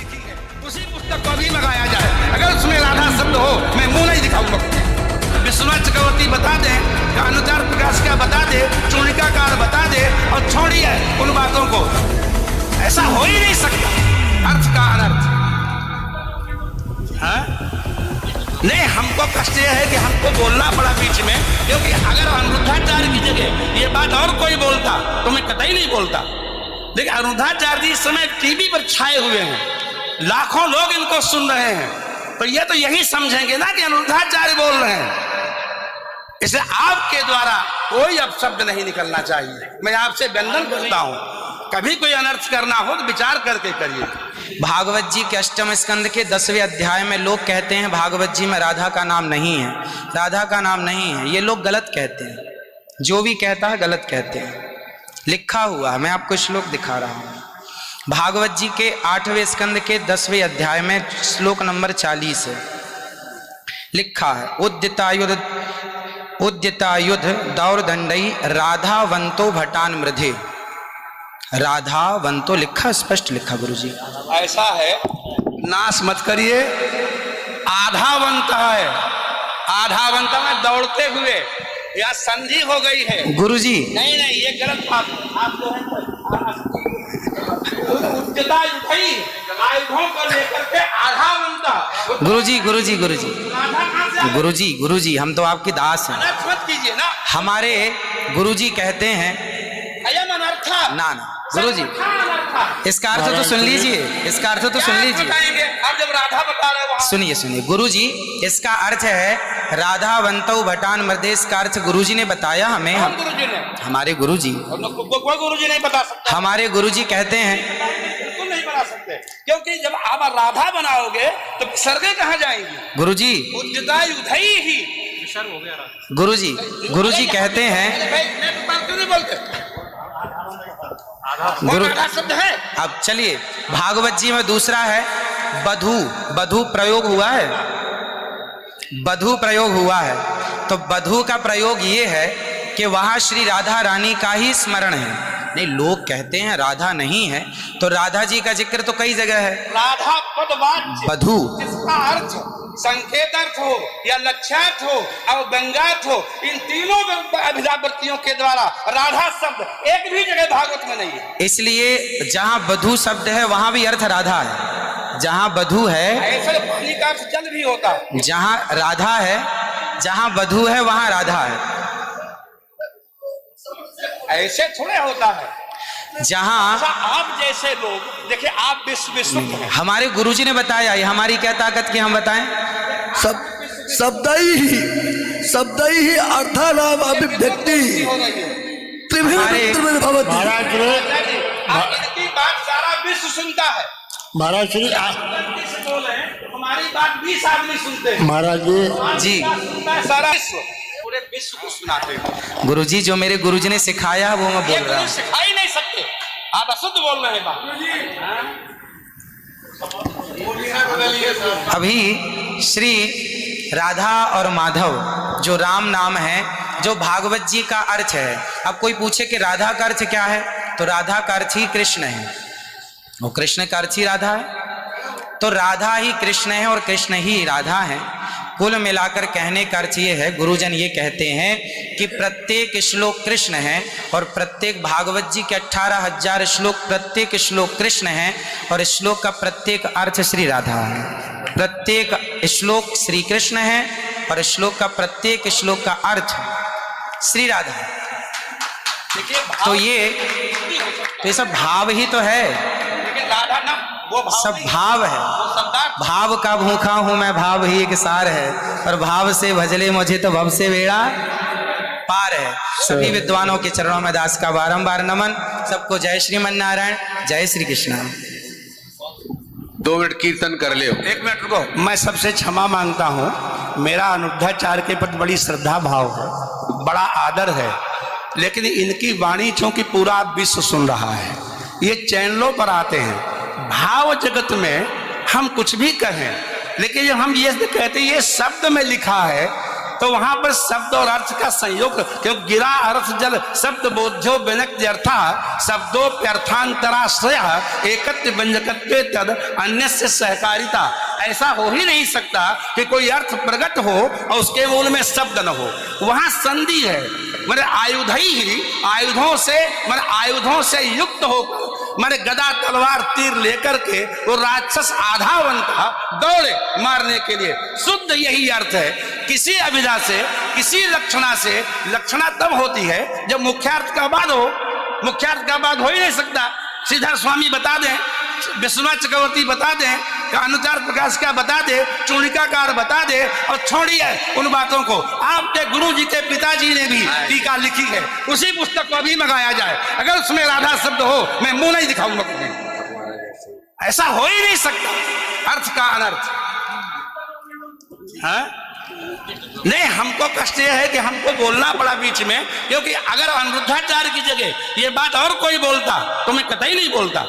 लिखी है उसी पुस्तक को भी लगाया जाए। अगर उसमें राधा शब्द हो मैं मुंह नहीं दिखाऊंगा। विश्वनाथ चक्रवर्ती बता दे, अनुचार प्रकाश का बता दे, चूर्णिकाकार बता दे और छोड़िए उन बातों को। ऐसा हो ही नहीं सकता। अर्थ का अनर्थ है? नहीं, हमको कष्ट यह है कि हमको बोलना पड़ा बीच में, क्योंकि अगर अनिरुद्धाचार्य की जगह ये बात और कोई बोलता तो मैं कतई नहीं बोलता। देखिए अनिरुद्धाचार्य जी इस समय टीवी पर छाए हुए हैं, लाखों लोग इनको सुन रहे हैं, तो ये तो यही समझेंगे ना कि अनिरुद्धाचार्य बोल रहे हैं। इसलिए आपके द्वारा कोई अपशब्द नहीं निकलना चाहिए। मैं आपसे वंदन करता हूं, कभी कोई अनर्थ करना हो तो विचार करके करिए। भागवत जी के अष्टम स्कंद के 10वें अध्याय में लोग कहते हैं भागवत जी में राधा का नाम नहीं है, राधा का नाम नहीं है। ये लोग गलत कहते हैं, जो भी कहता है गलत कहते हैं। लिखा हुआ है, मैं आपको श्लोक दिखा रहा हूं। भागवत जी के 8वें स्कंद के 10वें अध्याय में श्लोक नंबर 40 है, लिखा है उद्यतायुध दौरदंडई राधावंतो भटान मृधे। राधावंतो लिखा, स्पष्ट लिखा गुरुजी। ऐसा है, नाश मत करिए। आधावंत है, आधावंत में दौड़ते हुए या संधि हो गई है गुरुजी। नहीं नहीं, ये गलत बात आप जो है उच्चता उठाई आयुधों को लेकर के आधावंत। गुरुजी गुरुजी गुरुजी गुरुजी गुरुजी, हम तो आपकी दास हैं। अनर्थ मत कीजिए ना। हमारे गुरुजी कहते हैं अयम अनर्थ ना ना गुरुजी, इसका अर्थ तो सुन लीजिए, इसका अर्थ तो सुन लीजिए। आप जब राधा बता रहे हो, सुनिए सुनिए गुरुजी, इसका अर्थ है राधावंतो भटान मृदेश का अर्थ गुरुजी ने बताया हमें। गुरुजी ने, हमारे गुरुजी, कोई गुरुजी नहीं बता सकता। हमारे गुरुजी कहते हैं बिल्कुल नहीं बता सकते, क्योंकि जब आप राधा बनाओगे तो सर्गे कहाँ जाएंगी? गुरुजी उद्यता युधई ही गुरुजी गुरुजी कहते हैं गुरु शब्द है। अब चलिए भागवत जी में दूसरा है बधू। बधू प्रयोग हुआ है, बधू प्रयोग हुआ है। तो बधू का प्रयोग ये है कि वहां श्री राधा रानी का ही स्मरण है। नहीं, लोग कहते हैं राधा नहीं है, तो राधा जी का जिक्र तो कई जगह है। राधा पदवाच्य बधू जिसका अर्थ संकेत अर्थ हो या लक्ष्यार्थ हो और व्यंग्यार्थ हो, इन तीनों अभिधावृत्तियों के द्वारा राधा शब्द एक भी जगह भागवत में नहीं है। इसलिए जहां बधू शब्द है वहां भी अर्थ राधा है। जहां बधू है, ऐसे पानी का अर्थ जल भी होता है। जहां राधा है, जहां बधू है वहां राधा है। ऐसे थोड़े होता है। जहां आप जैसे लोग देखिए, आप विश्व हैं। हमारे गुरुजी ने बताया, ये हमारी क्या ताकत की हम बताएं? शब्द ही अर्थानाम अभिव्यक्ति त्रिभिन्न भवति। महाराज इनकी बात सारा विश्व सुनता है। महाराज श्री हमारी बात 20 आदमी सुनते हैं। महाराज जी सारा विश्व, पूरे विश्व को सुनाते हैं। गुरुजी जो मेरे गुरुजी ने सिखाया वो मैं बोल रहा हूँ। सिखा ही नहीं सकते, आप अशुद्ध बोल रहे हैं। अभी श्री राधा और माधव जो राम नाम है, जो भागवत जी का अर्थ है। अब कोई पूछे कि राधा का अर्थ क्या है, तो राधा का अर्थ ही कृष्ण है, वो कृष्ण का अर्थ ही राधा है। तो राधा ही कृष्ण है और कृष्ण ही राधा है। कुल मिलाकर कहने का अर्थ ये है, गुरुजन ये कहते हैं कि प्रत्येक श्लोक कृष्ण है और प्रत्येक भागवत जी के 18,000 श्लोक, प्रत्येक श्लोक कृष्ण है और श्लोक का प्रत्येक अर्थ श्री राधा है। प्रत्येक श्लोक श्री कृष्ण है और श्लोक का प्रत्येक श्लोक का अर्थ श्री राधा है। तो ये सब भाव ही तो है, राधा ना वो भाव सब भाव है। भाव का भूखा हूं मैं, भाव ही एक सार है, और भाव से भजले मुझे तो भव से बेड़ा पार है। सभी विद्वानों के चरणों में दास का बारंबार नमन। सबको जय श्रीमन नारायण, जय श्री कृष्ण। 2 मिनट कीर्तन कर ले। 1 मिनट रुको, मैं सबसे क्षमा मांगता हूँ। मेरा अनिरुद्धाचार्य के प्रति बड़ी श्रद्धा भाव है, बड़ा आदर है, लेकिन इनकी वाणी चूंकि पूरा विश्व सुन रहा है, ये चैनलों पर आते हैं। भाव जगत में हम कुछ भी कहें, लेकिन जब हम ये कहते हैं ये शब्द में लिखा है, तो वहां पर शब्द और अर्थ का संयोग, क्योंकि गिरा अर्थ जल शब्द बोध्यो व्यनक्ति अर्था शब्दोप्यर्थांतराश्रय एकत्व व्यंजकत्वे तद अन्य से सहकारिता। ऐसा हो ही नहीं सकता कि कोई अर्थ प्रकट हो और उसके मूल में शब्द न हो। वहां संधि है, मेरे आयुधों से युक्त होकर मारे गदा तलवार तीर लेकर के वो राक्षस आधा बनता दौड़े मारने के लिए। शुद्ध यही अर्थ है। किसी अभिधा से, किसी लक्षणा से, लक्षणा तब होती है जब मुख्यार्थ का बाद हो। मुख्यार्थ का बाद हो ही नहीं सकता। सीधा स्वामी बता दें, विश्वनाथ चक्रवर्ती बता दें, अनुचार प्रकाश का बता दे, चूणिकाकार बता दे, और छोड़िए उन बातों को। आपके गुरु जी के पिताजी ने भी टीका लिखी है, उसी पुस्तक को अभी मंगाया जाए, अगर उसमें राधा शब्द हो मैं मुंह नहीं दिखाऊंगा कभी। ऐसा हो ही नहीं सकता अर्थ का अनर्थ। हाँ? नहीं, हमको कष्ट यह है कि हमको बोलना पड़ा बीच में, क्योंकि अगर अनिरुद्धाचार्य की जगह ये बात और कोई बोलता तो मैं कतई नहीं बोलता।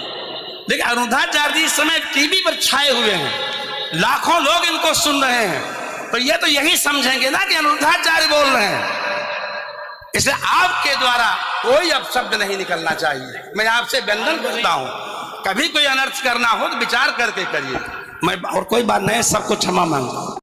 देखिए अनिरुद्धाचार्य जी इस समय टीवी पर छाए हुए हैं, लाखों लोग इनको सुन रहे हैं, तो ये तो यही समझेंगे ना कि अनिरुद्धाचार्य बोल रहे हैं। इसलिए आपके द्वारा कोई अपशब्द नहीं निकलना चाहिए। मैं आपसे वंदन करता हूं, कभी कोई अनर्थ करना हो तो विचार करके करिए। मैं और कोई बात नहीं, सबको क्षमा मांगता हूं।